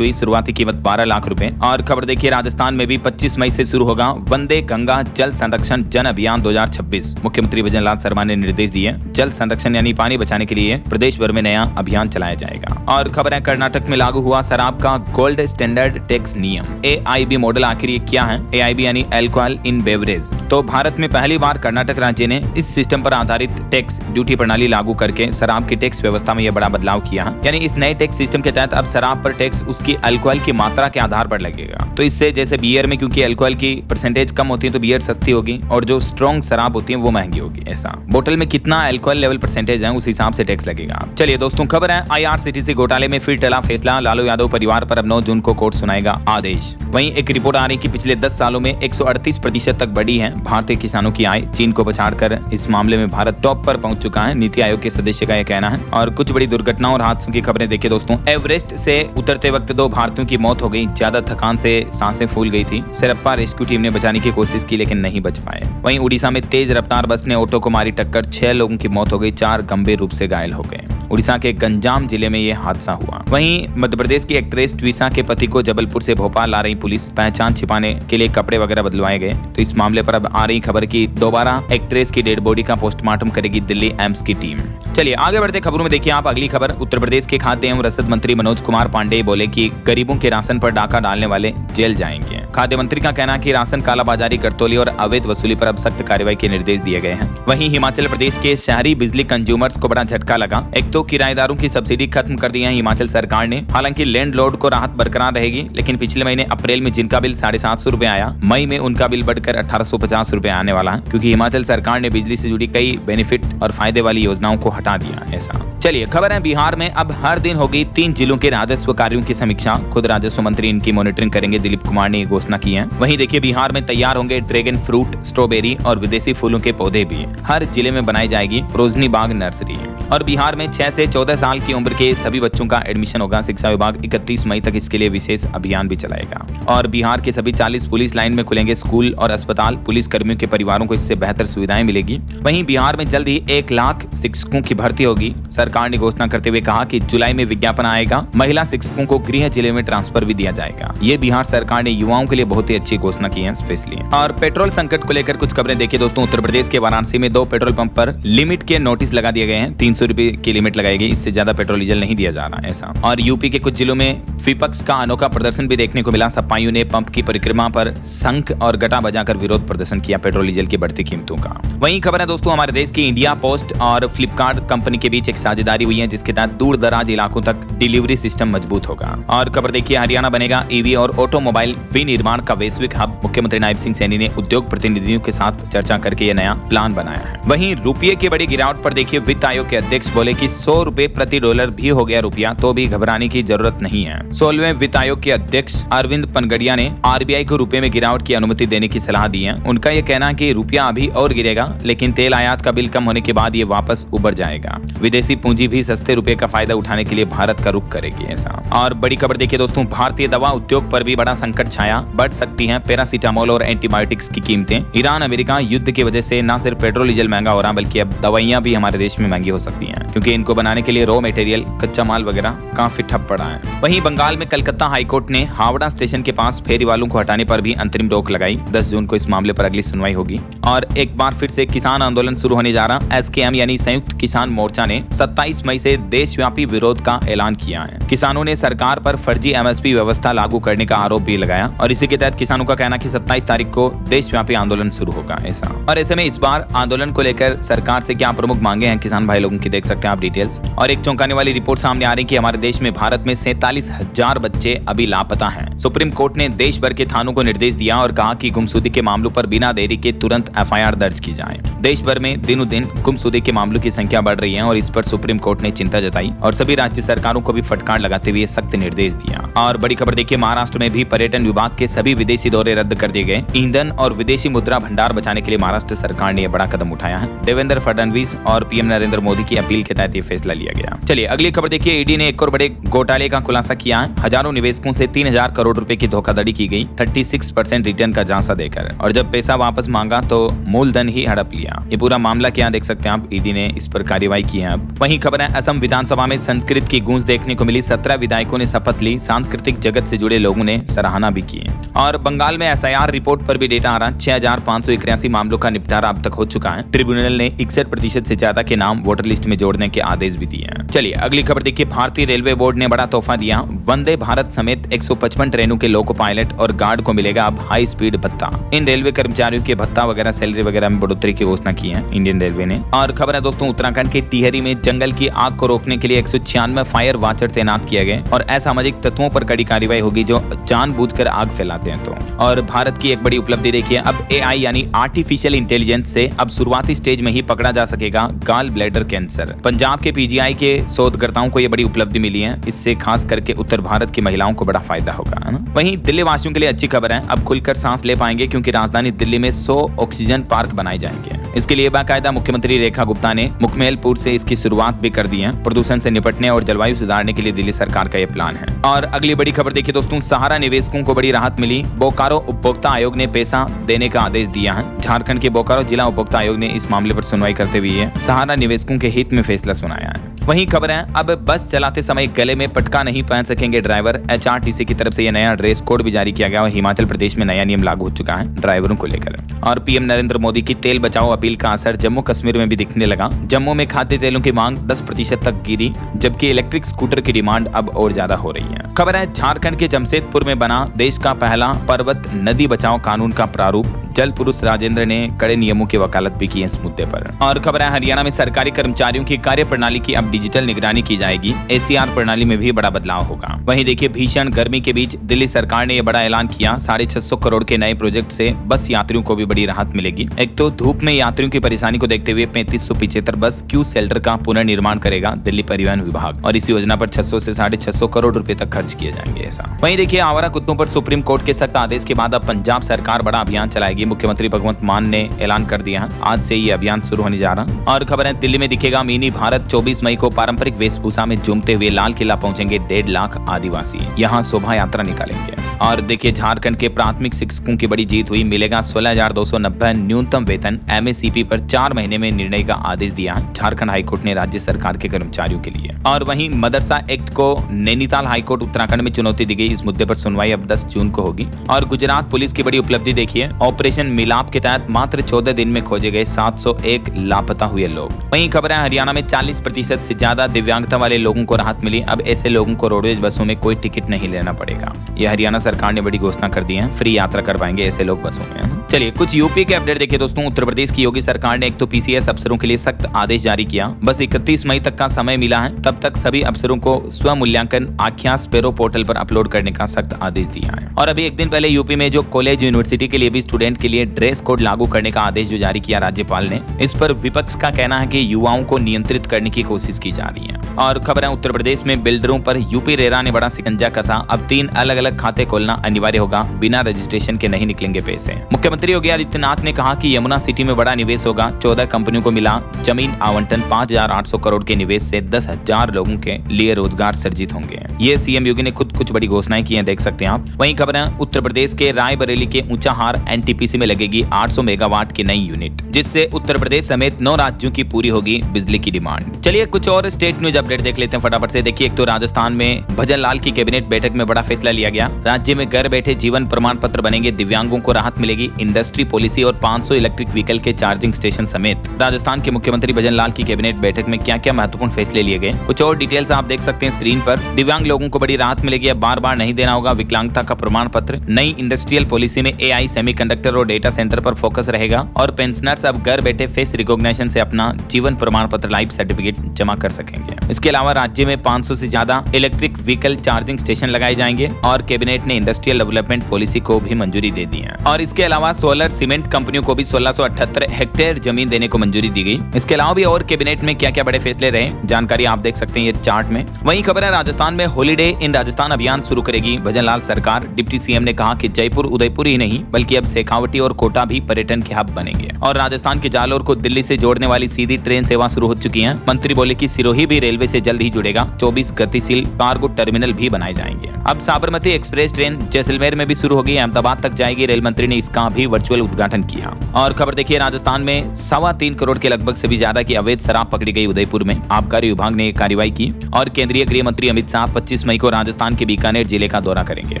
हुई, शुरुआती कीमत 12 लाख रुपए। और खबर देखिए राजस्थान में भी 25 मई से शुरू होगा वंदे गंगा जल संरक्षण जन अभियान 2026। मुख्यमंत्री भजन लाल शर्मा ने निर्देश दिए, जल संरक्षण यानी पानी बचाने के लिए प्रदेश भर में नया अभियान चलाया जाएगा। और खबर है कर्नाटक में लागू हुआ शराब का गोल्ड स्टैंडर्ड टैक्स नियम AIB मॉडल। आखिर ये क्या है AIB यानी अल्कोहल इन बेवरेज? तो भारत में पहली बार कर्नाटक राज्य ने इस सिस्टम पर आधारित टैक्स ड्यूटी प्रणाली लागू करके शराब की टैक्स व्यवस्था में यह बड़ा बदलाव किया है। यानी इस नए टैक्स सिस्टम के तहत अब शराब पर टैक्स उसकी अल्कोहल की मात्रा के आधार पर लगेगा। तो इससे जैसे बियर में क्योंकि अल्कोहल की परसेंटेज कम होती है तो बियर सस्ती होगी, और जो स्ट्रॉन्ग शराब होती है वो महंगी होगी। ऐसा बोतल में कितना अल्कोहल लेवल परसेंटेज है उस हिसाब से टैक्स लगेगा। चलिए दोस्तों खबर है IRCTC घोटाले में फिर टला फैसला, लालू यादव परिवार पर अब 9 जून को कोर्ट सुनाएगा आदेश। वहीं एक रिपोर्ट आ रही कि पिछले 10 सालों में 138% तक बढ़ी है भारतीय किसानों की आय। चीन को पछाड़कर इस मामले में भारत टॉप पर पहुंच चुका है, नीति आयोग के सदस्य का यह कहना है। और कुछ बड़ी दुर्घटनाओं और हादसों की खबरें देखिए दोस्तों। एवरेस्ट से उतरते वक्त 2 भारतीयों की मौत हो गई, ज्यादा थकान से सांसें फूल गई थी। सिरप्पा रेस्क्यू टीम ने बचाने की कोशिश की लेकिन नहीं बच पाए। वहीं उड़ीसा में तेज रफ्तार बस ने ऑटो को मारी टक्कर, 6 लोगों की मौत हो गई, 4 गंभीर रूप से घायल हो गए। उड़ीसा के गंजाम जिले में यह हादसा हुआ। वहीं मध्य प्रदेश की एक्ट्रेस ट्विसा के पति को जबलपुर से भोपाल ला रही पुलिस, पहचान छिपाने के लिए कपड़े वगैरह बदलवाए गए। तो इस मामले पर अब आ रही खबर की दोबारा एक्ट्रेस की डेड बॉडी का पोस्टमार्टम करेगी दिल्ली एम्स की टीम। चलिए आगे बढ़ते खबरों में देखिए आप अगली खबर। उत्तर प्रदेश के खाद्य एवं रसद मंत्री मनोज कुमार पांडेय बोले कि गरीबों के राशन पर डाका डालने वाले जेल जाएंगे। खाद्य मंत्री का कहना है कि राशन कालाबाजारी, करतौली और अवैध वसूली पर अब सख्त कार्रवाई के निर्देश दिए गए हैं। वहीं हिमाचल प्रदेश के शहरी बिजली कंज्यूमर्स को बड़ा झटका लगा। एक तो किराएदारों की सब्सिडी खत्म कर दी है हिमाचल सरकार ने। हालांकि लैंडलॉर्ड को राहत बरकरार रहेगी, लेकिन पिछले महीने अप्रैल में जिनका बिल 750 रुपए आया, मई में उनका बिल बढ़कर 1850 रुपए आने वाला है, क्योंकि हिमाचल सरकार ने बिजली से जुड़ी कई बेनिफिट और फायदे वाली योजनाओं को हटा दिया। ऐसा चलिए खबर है बिहार में अब हर दिन होगी 3 जिलों के राजस्व कार्यों की समीक्षा। खुद राजस्व मंत्री इनकी मॉनिटरिंग करेंगे, दिलीप कुमार ने घोषणा की है। वहीं देखिए बिहार में तैयार होंगे ड्रैगन फ्रूट, स्ट्रॉबेरी और विदेशी फूलों के पौधे भी। हर जिले में बनाई जाएगी रोजनी बाग नर्सरी। और बिहार में 6 से 14 साल की उम्र के सभी बच्चों का एडमिशन होगा। शिक्षा विभाग 31 मई तक इसके लिए विशेष अभियान भी चलाएगा। और बिहार के सभी 40 पुलिस लाइन में खुलेंगे स्कूल और अस्पताल। पुलिस कर्मियों के परिवारों को इससे बेहतर सुविधाएं मिलेगी। वहीं बिहार में जल्द ही 1 लाख शिक्षकों की भर्ती होगी। सरकार ने घोषणा करते हुए कहा कि जुलाई में विज्ञापन आएगा, महिला शिक्षकों को गृह जिले में ट्रांसफर भी दिया जाएगा। ये बिहार सरकार ने युवाओं के लिए बहुत ही अच्छी घोषणा की है स्पेशली। और पेट्रोल संकट को लेकर कुछ खबरें देखिए दोस्तों। उत्तर प्रदेश के वाराणसी में 2 पेट्रोल पंप पर लिमिट के नोटिस लगा दिए गए हैं। 300 रुपए की लिमिट लगाई गई, इससे ज्यादा पेट्रोल डीजल नहीं दिया जा रहा ऐसा। और यूपी के कुछ जिलों में विपक्ष का अनोखा प्रदर्शन भी देखने को मिला। सपाइयों ने पंप की परिक्रमा पर शंख और घटा बजाकर विरोध प्रदर्शन किया पेट्रोल डीजल की बढ़ती कीमतों का। वहीं खबर है दोस्तों हमारे देश की इंडिया पोस्ट और फ्लिपकार्ट कंपनी के बीच एक साझेदारी हुई है, जिसके तहत दूर दराज इलाकों तक डिलीवरी सिस्टम मजबूत होगा। और खबर देखिए हरियाणा बनेगा ईवी और ऑटोमोबाइल विनिर्माण का वैश्विक हब। मुख्यमंत्री नायब सिंह सैनी ने उद्योग प्रतिनिधियों के साथ चर्चा करके यह नया प्लान बनाया है। वहीं रुपये की बड़ी गिरावट पर देखिए वित्त आयोग के अध्यक्ष बोले कि 100 रुपए प्रति डॉलर भी हो गया रुपया, तो भी घबराने की जरूरत नहीं है। 16वें वित्त आयोग के अध्यक्ष अरविंद पनगड़िया ने RBI को रुपए में गिरावट की अनुमति देने की सलाह दी है। उनका यह कहना है कि रुपया अभी और गिरेगा, लेकिन तेल आयात का बिल कम होने के बाद ये वापस उबर जाएगा। विदेशी पूंजी भी सस्ते रुपए का फायदा उठाने के लिए भारत का रुख करेगी ऐसा। और बड़ी खबर देखिए दोस्तों भारतीय दवा उद्योग पर भी बड़ा संकट छाया। बढ़ सकती है पैरासीटामोल और एंटीबायोटिक्स की कीमतें। ईरान अमेरिका युद्ध की वजह से न सिर्फ पेट्रोल डीजल महंगा हो रहा, बल्कि अब दवाइयां भी हमारे देश में महंगी हो सकती हैं, क्योंकि इनको बनाने के लिए रॉ मटेरियल, कच्चा माल वगैरह काफी ठप पड़ा है। वहीं बंगाल में कलकत्ता हाईकोर्ट ने हावड़ा स्टेशन के पास फेरी वालों को हटाने पर भी अंतरिम रोक लगाई। 10 जून को इस मामले पर अगली सुनवाई होगी। और एक बार फिर से किसान आंदोलन शुरू होने जा रहा। SKM यानी संयुक्त किसान मोर्चा ने 27 मई से देशव्यापी विरोध का ऐलान किया है। किसानों ने सरकार पर फर्जी MSP व्यवस्था लागू करने का आरोप भी लगाया। और इसी के तहत किसानों का कहना कि 27 तारीख को देशव्यापी आंदोलन शुरू होगा ऐसा। और ऐसे में इस बार आंदोलन को लेकर सरकार से क्या प्रमुख मांगे हैं किसान भाई लोगों की, देख सकते हैं आप डिटेल्स। और एक चौंकाने वाली रिपोर्ट सामने आ रही कि हमारे देश में भारत में 47,000 बच्चे अभी लापता हैं। सुप्रीम कोर्ट ने देश भर के थानों को निर्देश दिया और कहा कि गुमशुदगी के मामलों पर बिना देरी के तुरंत FIR दर्ज की जाए। देश भर में दिनों दिन गुमशुदगी के मामलों की संख्या बढ़ रही है और इस पर सुप्रीम कोर्ट ने चिंता जताई और सभी राज्य सरकारों को भी फटकार लगाते हुए सख्त निर्देश दिया। और बड़ी खबर देखिए, महाराष्ट्र में भी पर्यटन विभाग के सभी विदेशी दौरे रद्द कर दिए गए। ईंधन और विदेशी मुद्रा भंडार बचाने के लिए महाराष्ट्र सरकार ने यह बड़ा कदम उठाया है। देवेंद्र फडणवीस और पीएम नरेंद्र मोदी की अपील के तहत यह फैसला लिया गया। चलिए अगली खबर देखिए, ईडी ने एक और बड़े घोटाले का खुलासा किया है। हजारों निवेशकों से 3000 करोड़ रुपए की धोखाधड़ी की गई 36% रिटर्न का झांसा देकर, और जब पैसा वापस मांगा तो मूलधन ही हड़प लिया। ये पूरा मामला क्या देख सकते हैं आप, ईडी ने इस पर कार्रवाई की है। अब वहीं खबर है, असम विधानसभा में संस्कृत की गूंज देखने को मिली। 17 विधायकों ने शपथ ली। सांस्कृतिक जगत से जुड़े लोगों ने सराहना भी की। और बंगाल में एसआईआर रिपोर्ट पर भी डेटा आ रहा है। 6581 मामलों का निपटारा अब तक हो चुका है। ट्रिब्यूनल ने 61% से ज्यादा के नाम वोटर लिस्ट में जोड़ने के आदेश भी दिए हैं। चलिए अगली खबर देखिए, भारतीय रेलवे बोर्ड ने बड़ा तोहफा दिया। वंदे भारत समेत 155 ट्रेनों के लोको पायलट और गार्ड को मिलेगा अब हाई स्पीड भत्ता। इन रेलवे कर्मचारियों के भत्ता वगैरह सैलरी वगैरह में बढ़ोतरी की घोषणा की है इंडियन रेलवे ने। और खबर है दोस्तों, उत्तराखंड के टिहरी में जंगल की आग को रोकने के लिए 196 फायर वॉचर तैनात किए गए और असामाजिक तत्वों पर कड़ी कार्रवाई होगी जो जानबूझकर आग फैलाते हैं। तो और भारत की एक बड़ी उपलब्धि देखिए, अब एआई यानी आर्टिफिशियल इंटेलिजेंस से अब शुरुआती स्टेज में ही पकड़ा जा सकेगा गॉल ब्लैडर कैंसर। पंजाब के पीजीआई के शोधकर्ताओं को यह बड़ी उपलब्धि मिली है। इससे खास करके उत्तर भारत की महिलाओं को बड़ा फायदा होगा, है ना। वहीं दिल्ली वासियों के लिए अच्छी खबर है, अब खुलकर सांस ले पाएंगे क्योंकि राजधानी दिल्ली में 100 ऑक्सीजन पार्क बनाए जाएंगे। इसके लिए बाकायदा मुख्यमंत्री रेखा गुप्ता ने मुखमेलपुर से इसकी शुरुआत भी कर दी है। प्रदूषण से निपटने और जलवायु सुधारने के लिए दिल्ली सरकार का यह प्लान है। और अगली बड़ी खबर देखिए दोस्तों, सहारा निवेशकों को बड़ी राहत मिली। बोकारो उपभोक्ता आयोग ने पैसा देने का आदेश दिया है। झारखंड के बोकारो जिला उपभोक्ता आयोग ने इस मामले पर सुनवाई करते हुए सहारा निवेशकों के हित में फैसला सुनाया है। वहीं खबर है, अब बस चलाते समय गले में पटका नहीं पहन सकेंगे ड्राइवर। एचआरटीसी की तरफ से यह नया ड्रेस कोड भी जारी किया गया और हिमाचल प्रदेश में नया नियम लागू हो चुका है ड्राइवरों को लेकर। और पीएम नरेंद्र मोदी की तेल बचाओ अपील का असर जम्मू कश्मीर में भी दिखने लगा। जम्मू में खाद्य तेलों की मांग 10% तक गिरी, जबकि इलेक्ट्रिक स्कूटर की डिमांड अब और ज्यादा हो रही है। खबर है, झारखंड के जमशेदपुर में बना देश का पहला पर्वत नदी बचाओ कानून का प्रारूप। जल पुरुष राजेंद्र ने कड़े नियमों की वकालत भी की है इस मुद्दे पर। और खबर है, हरियाणा में सरकारी कर्मचारियों की कार्य प्रणाली की अब डिजिटल निगरानी की जाएगी। एसीआर प्रणाली में भी बड़ा बदलाव होगा। वहीं देखिए, भीषण गर्मी के बीच दिल्ली सरकार ने यह बड़ा ऐलान किया। 650 करोड़ के नए प्रोजेक्ट से बस यात्रियों को भी बड़ी राहत मिलेगी। एक तो धूप में यात्रियों की परेशानी को देखते हुए 3575 बस क्यू शेल्टर का पुनर्निर्माण करेगा दिल्ली परिवहन विभाग और इस योजना पर 600 से 650 करोड़ रुपए तक खर्च किए जाएंगे ऐसा। वहीं देखिए, आवारा कुत्तों पर सुप्रीम कोर्ट के सख्त आदेश के बाद अब पंजाब सरकार बड़ा अभियान चलाएगी। मुख्यमंत्री भगवंत मान ने ऐलान कर दिया है, आज से ये अभियान शुरू होने जा रहा। और खबर है, दिल्ली में दिखेगा मिनी भारत। 24 मई को पारंपरिक वेशभूषा में झूमते हुए लाल किला पहुंचेंगे 1.5 लाख आदिवासी। यहाँ शोभा यात्रा निकालेंगे। और देखिए, झारखंड के प्राथमिक शिक्षकों की बड़ी जीत हुई, मिलेगा 16,290 न्यूनतम वेतन। एमएसपी पर 4 महीने में निर्णय का आदेश दिया झारखंड हाईकोर्ट ने राज्य सरकार के कर्मचारियों के लिए। और वहीं मदरसा एक्ट को नैनीताल हाईकोर्ट उत्तराखंड में चुनौती दी गई। इस मुद्दे पर सुनवाई अब 10 जून को होगी। और गुजरात पुलिस की बड़ी उपलब्धि देखिए, ऑपरेशन मिलाप के तहत मात्र 14 दिन में खोजे गए 701 लापता हुए लोग। वहीं खबर है, हरियाणा में 40% से ज्यादा दिव्यांगता वाले लोगों को राहत मिली। अब ऐसे लोगों को रोडवेज बसों में कोई टिकट नहीं लेना पड़ेगा। यह हरियाणा सरकार ने बड़ी घोषणा कर दी है। फ्री यात्रा कर पाएंगे ऐसे लोग बसों में। चलिए कुछ यूपी के अपडेट देखिए दोस्तों। उत्तर प्रदेश की योगी सरकार ने एक तो पीसीएस अफसरों के लिए सख्त आदेश जारी किया। बस 31 मई तक का समय मिला है, तब तक सभी अफसरों को स्व मूल्यांकन आख्या स्पेरो पोर्टल पर अपलोड करने का सख्त आदेश दिया है। और अभी एक दिन पहले यूपी में जो कॉलेज यूनिवर्सिटी के लिए भी स्टूडेंट के लिए ड्रेस कोड लागू करने का आदेश जो जारी किया राज्यपाल ने, इस पर विपक्ष का कहना है कि युवाओं को नियंत्रित करने की कोशिश की जा रही है। और खबर है, उत्तर प्रदेश में बिल्डरों पर यूपी रेरा ने बड़ा शिकंजा कसा। अब 3 अलग अलग खाते खोलना अनिवार्य होगा, बिना रजिस्ट्रेशन के नहीं निकलेंगे पैसे। मुख्यमंत्री योगी आदित्यनाथ ने कहा कि यमुना सिटी में बड़ा निवेश होगा। 14 कंपनियों को मिला जमीन आवंटन। 5,800 करोड़ के निवेश से 10,000 लोगों के लिए रोजगार सृजित होंगे। ये सीएम योगी ने खुद कुछ बड़ी घोषणाएं की हैं, देख सकते हैं आप। वहीं खबर है, उत्तर प्रदेश के रायबरेली के ऊंचाहार एनटीपीसी में लगेगी 800 मेगावाट की नई यूनिट, जिससे उत्तर प्रदेश समेत 9 राज्यों की पूरी होगी बिजली की डिमांड। चलिए कुछ और स्टेट न्यूज अपडेट देख लेते हैं फटाफट से। देखिए, एक तो राजस्थान में भजन लाल की कैबिनेट बैठक में बड़ा फैसला लिया गया। राज्य में घर बैठे जीवन प्रमाण पत्र बनेंगे, दिव्यांगों को राहत मिलेगी। इंडस्ट्री पॉलिसी और 500 इलेक्ट्रिक व्हीकल के चार्जिंग स्टेशन समेत राजस्थान के मुख्यमंत्री भजन लाल की कैबिनेट बैठक में क्या क्या महत्वपूर्ण फैसले लिए गए, कुछ और डिटेल्स आप देख सकते हैं स्क्रीन पर। दिव्यांग लोगों को बड़ी राहत मिलेगी, अब बार बार नहीं देना होगा विकलांगता का प्रमाण पत्र। नई इंडस्ट्रियल पॉलिसी में एआई, सेमीकंडक्टर और डेटा सेंटर पर फोकस रहेगा। और पेंशनर्स अब घर बैठे फेस रिकॉग्निशन से अपना जीवन प्रमाण पत्र लाइफ सर्टिफिकेट जमा कर सकेंगे। इसके अलावा राज्य में 500 से ज्यादा इलेक्ट्रिक व्हीकल चार्जिंग स्टेशन लगाए जाएंगे। और कैबिनेट ने इंडस्ट्रियल डेवलपमेंट पॉलिसी को भी मंजूरी दे दी है। और इसके अलावा सोलर सीमेंट कंपनियों को भी 1678 हेक्टेयर जमीन देने को मंजूरी दी गई। इसके अलावा भी और कैबिनेट में क्या क्या बड़े फैसले रहे, जानकारी आप देख सकते हैं ये चार्ट में। वहीं खबर है राजस्थान में हॉलीडे इन राजस्थान अभियान शुरू करेगी भजनलाल सरकार। डिप्टी सीएम ने कहा कि जयपुर उदयपुर ही नहीं बल्कि अब शेखावटी और कोटा भी पर्यटन के हब बनेंगे। और राजस्थान के जालोर को दिल्ली से जोड़ने वाली सीधी ट्रेन सेवा शुरू हो चुकी है। मंत्री बोले कि सिरोही भी रेलवे से जल्द ही जुड़ेगा। 24 गतिशील कार्गो टर्मिनल भी बनाए जाएंगे। अब साबरमती एक्सप्रेस ट्रेन जैसलमेर में भी शुरू होगी, अहमदाबाद तक जाएगी। रेल मंत्री ने इसका भी वर्चुअल उद्घाटन किया। और खबर देखिए राजस्थान में 3.25 करोड़ के लगभग से भी ज्यादा की अवैध शराब पकड़ी गई। उदयपुर में आबकारी विभाग ने कार्रवाई की। और केंद्रीय गृह मंत्री अमित शाह 25 मई को राजस्थान के बीकानेर जिले का दौरा करेंगे।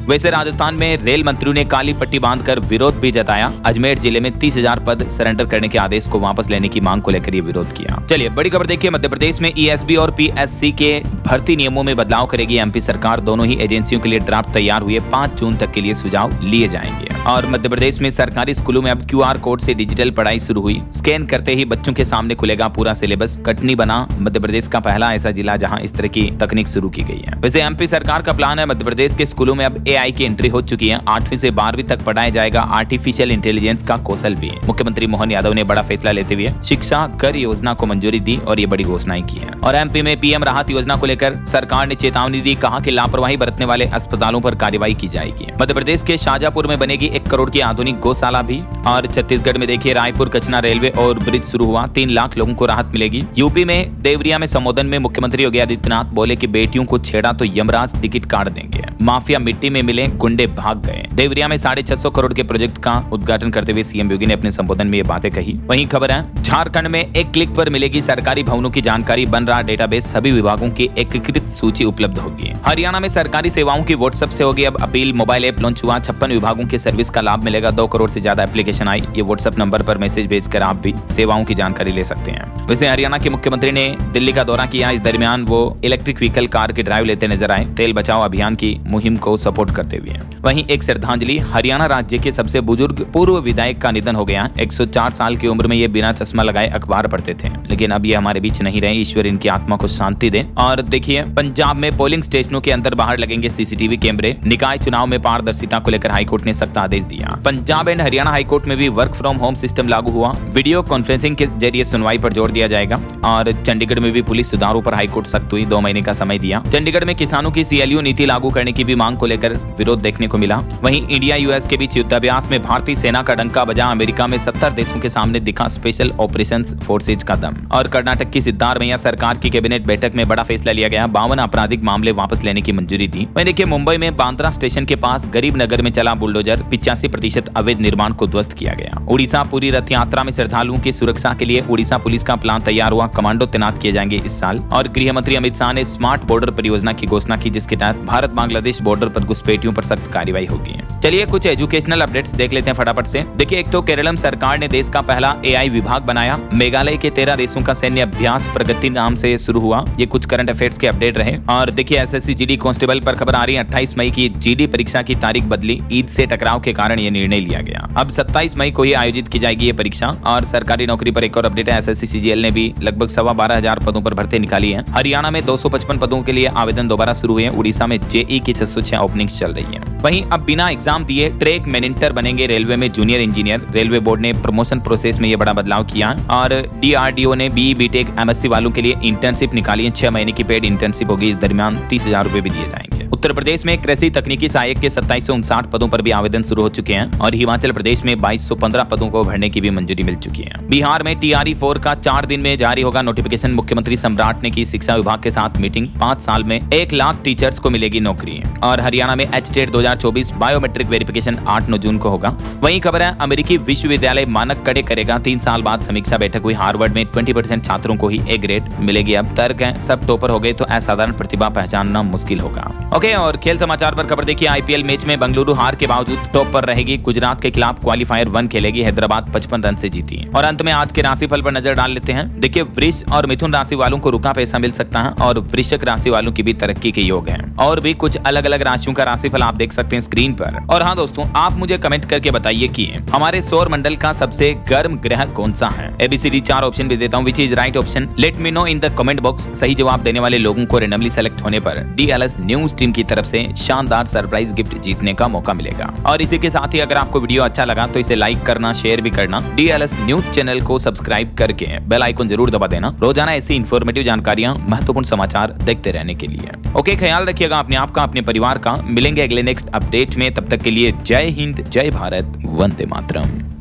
वैसे राजस्थान में रेल मंत्रियों ने काली पट्टी बांधकर विरोध भी जताया। अजमेर जिले में 30,000 पद सरेंडर करने के आदेश को वापस लेने की मांग को लेकर ये विरोध किया। चलिए बड़ी खबर देखिए, मध्य प्रदेश में ईएसबी और पीएससी के भर्ती नियमों में बदलाव करेगी एमपी सरकार। दोनों ही एजेंसियों के लिए ड्राफ्ट तैयार हुए, 5 जून तक के लिए सुझाव लिए जाएंगे। और मध्य प्रदेश में सरकारी स्कूलों में अब क्यूआर कोड से डिजिटल पढ़ाई शुरू हुई। स्कैन करते ही बच्चों के सामने खुलेगा पूरा सिलेबस। कटनी बना मध्य प्रदेश का पहला ऐसा जिला जहां इस तरह की तकनीक शुरू की गई है। वैसे एमपी सरकार का प्लान है, मध्य प्रदेश के स्कूलों में अब एआई की एंट्री हो चुकी है। 8वीं से 12वीं तक पढ़ाया जाएगा आर्टिफिशियल इंटेलिजेंस का कौशल भी। मुख्यमंत्री मोहन यादव ने बड़ा फैसला लेते हुए शिक्षा कर योजना को मंजूरी दी और ये बड़ी घोषणाएं की है। और एमपी में पीएम राहत योजना को लेकर सरकार ने चेतावनी दी, कहा कि लापरवाही बरतने वाले अस्पतालों पर कार्रवाई की जाएगी। मध्य प्रदेश के शाजापुर में बनेगी 1 करोड़ की आधुनिक गौशाला भी। और छत्तीसगढ़ में देखिए रायपुर कचना रेलवे और ब्रिज शुरू हुआ, 3 लाख लोगों को राहत मिलेगी। यूपी में देवरिया में संबोधन में मुख्यमंत्री योगी आदित्यनाथ बोले कि बेटियों को छेड़ा तो यमराज टिकट काट देंगे। माफिया मिट्टी में मिले, गुंडे भाग गए। देवरिया में 650 करोड़ के प्रोजेक्ट का उद्घाटन करते हुए सीएम योगी ने अपने संबोधन में ये बातें कही। वहीं खबर है झारखंड में एक क्लिक पर मिलेगी सरकारी भवनों की जानकारी। बन रहा डेटाबेस, सभी विभागों की एकीकृत सूची उपलब्ध होगी। हरियाणा में सरकारी सेवाओं की व्हाट्सएप से होगी अब अपील। मोबाइल ऐप लॉन्च हुआ, 56 विभागों की सर्विस का लाभ मिलेगा। 2 करोड़ से ज्यादा एप्लीकेशन आई। ये व्हाट्सएप नंबर पर मैसेज भेजकर आप भी सेवाओं की जानकारी ले सकते हैं। वैसे हरियाणा के मुख्यमंत्री ने दिल्ली का दौरा किया। इस दरमियान वो इलेक्ट्रिक व्हीकल कार की ड्राइव लेते नजर आए, तेल बचाओ अभियान की मुहिम को सपोर्ट करते हुए। वहीं एक श्रद्धांजलि, हरियाणा राज्य के सबसे बुजुर्ग पूर्व विधायक का निधन हो गया। 104 साल की उम्र में ये बिना चश्मा लगाए अखबार पढ़ते थे, लेकिन अब ये हमारे बीच नहीं रहे। ईश्वर इनकी आत्मा को शांति दे। और देखिए पंजाब में पोलिंग स्टेशनों के अंदर बाहर लगेंगे सीसीटीवी कैमरे। निकाय चुनाव में पारदर्शिता को लेकर हाईकोर्ट ने सख्त आदेश दिया। पंजाब एंड हरियाणा हाईकोर्ट में भी वर्क फ्रॉम होम सिस्टम लागू हुआ। वीडियो कॉन्फ्रेंसिंग के जरिए सुनवाई पर जोर दिया जाएगा। और चंडीगढ़ में भी पुलिस सुधारों पर हाईकोर्ट सख्त हुई, 2 महीने का समय दिया। चंडीगढ़ में किसानों की सीएलयू नीति लागू करने की भी मांग को लेकर विरोध देखने को मिला। वहीं इंडिया यूएस के बीच युद्धाभ्यास में भारतीय सेना का डंका बजा। अमेरिका में 70 देशों के सामने दिखा स्पेशल ऑपरेशंस फोर्सेज का दम। और कर्नाटक की सिद्धारमैया सरकार की कैबिनेट बैठक में बड़ा फैसला लिया गया। 52 आपराधिक मामले वापस लेने की मंजूरी दी। वहीं देखिए मुंबई में बांद्रा स्टेशन के पास गरीब नगर में चला बुलडोजर, 85% अवैध निर्माण को ध्वस्त किया गया। उड़ीसा पूरी रथ यात्रा में श्रद्धालुओं की सुरक्षा के लिए उड़ीसा पुलिस का प्लान तैयार हुआ। कमांडो तैनात किए जाएंगे इस साल। और गृह मंत्री अमित शाह ने स्मार्ट बॉर्डर परियोजना की घोषणा की, जिसके तहत भारत बांग्लादेश बॉर्डर पर घुसपैठियों पर सख्त कार्रवाई होगी। चलिए कुछ एजुकेशनल अपडेट्स देख लेते हैं फटाफट से। देखिए एक तो केरलम सरकार ने देश का पहला एआई विभाग बनाया। मेघालय के 13 देशों का सैन्य अभ्यास प्रगति नाम से शुरू हुआ। ये कुछ करंट अफेयर्स के अपडेट रहे। और देखिए एसएससी जीडी कांस्टेबल पर खबर आ रही है। 28 मई की जीडी परीक्षा की तारीख बदली, ईद से टकराव के कारण यह निर्णय लिया गया। अब 27 मई को ही आयोजित की जाएगी ये परीक्षा। और सरकारी नौकरी पर एक और अपडेट है, एसएससी सीजीएल ने भी लगभग 12,500 पदों पर भर्ती निकाली है। हरियाणा में 255 पदों के लिए आवेदन दोबारा शुरू हुए। उड़ीसा में जेई की 606 ओपनिंग्स चल रही है। वहीं अब बिना एग्जाम दिए ट्रैक मैनेजर बनेंगे रेलवे में जूनियर इंजीनियर। रेलवे बोर्ड ने प्रमोशन प्रोसेस में यह बड़ा बदलाव किया। और डीआरडीओ ने बीई बीटेक एमएससी वालों के लिए इंटर्नशिप निकाली है। 6 महीने की पेड इंटर्नशिप होगी। इस दरमियान 30,000 रुपए भी दिए जाएंगे। उत्तर प्रदेश में कृषि तकनीकी सहायक के 2759 पदों पर भी आवेदन शुरू हो चुके हैं। और हिमाचल प्रदेश में 2215 पदों को भरने की भी मंजूरी मिल चुकी है। बिहार में TRE-4 का 4 दिन में जारी होगा नोटिफिकेशन। मुख्यमंत्री सम्राट ने की शिक्षा विभाग के साथ मीटिंग। 5 साल में 1 लाख टीचर्स को मिलेगी नौकरी। और हरियाणा में HTET 2024 बायोमेट्रिक वेरिफिकेशन 8-9 जून को होगा। वहीं खबर है अमेरिकी विश्वविद्यालय मानक कड़े करेगा। 3 साल बाद समीक्षा बैठक हुई। हार्वर्ड में 20% छात्रों को ही A ग्रेड मिलेगी। अब तर्क है सब टॉपर हो गए तो असाधारण प्रतिभा पहचानना मुश्किल होगा। ओके, और खेल समाचार पर खबर देखिए। IPL मैच में बेंगलुरु हार के बावजूद टॉप पर रहेगी। गुजरात के खिलाफ क्वालिफायर 1 खेलेगी। हैदराबाद 55 रन से जीती। और अंत में आज के राशिफल पर नजर डाल लेते हैं। देखिए वृष और मिथुन राशि वालों को रुका पैसा मिल सकता है। और वृश्चिक राशि वालों की भी तरक्की के योग है। और भी कुछ अलग अलग राशियों का राशिफल आप देख सकते हैं स्क्रीन पर। और हाँ दोस्तों, आप मुझे कमेंट करके बताइए कि हमारे सौर मंडल का सबसे गर्म ग्रह कौन सा है। ABCD 4 ऑप्शन भी देता हूँ, which is right option. Let me know in the comment box. सही जवाब देने वाले लोगों को रेंडमली सेलेक्ट होने पर DLS न्यूज टीम टीम की तरफ से शानदार सरप्राइज गिफ्ट जीतने का मौका मिलेगा। और इसी के साथ ही अगर आपको वीडियो अच्छा लगा तो इसे लाइक करना, शेयर भी करना, DLS न्यूज चैनल को सब्सक्राइब करके बेल आइकन जरूर दबा देना रोजाना ऐसी इंफॉर्मेटिव जानकारियां, महत्वपूर्ण समाचार देखते रहने के लिए। ओके, ख्याल रखिएगा अपने आप का, अपने परिवार का। मिलेंगे अगले नेक्स्ट अपडेट में, तब तक के लिए जय हिंद, जय भारत, वंदे मातरम।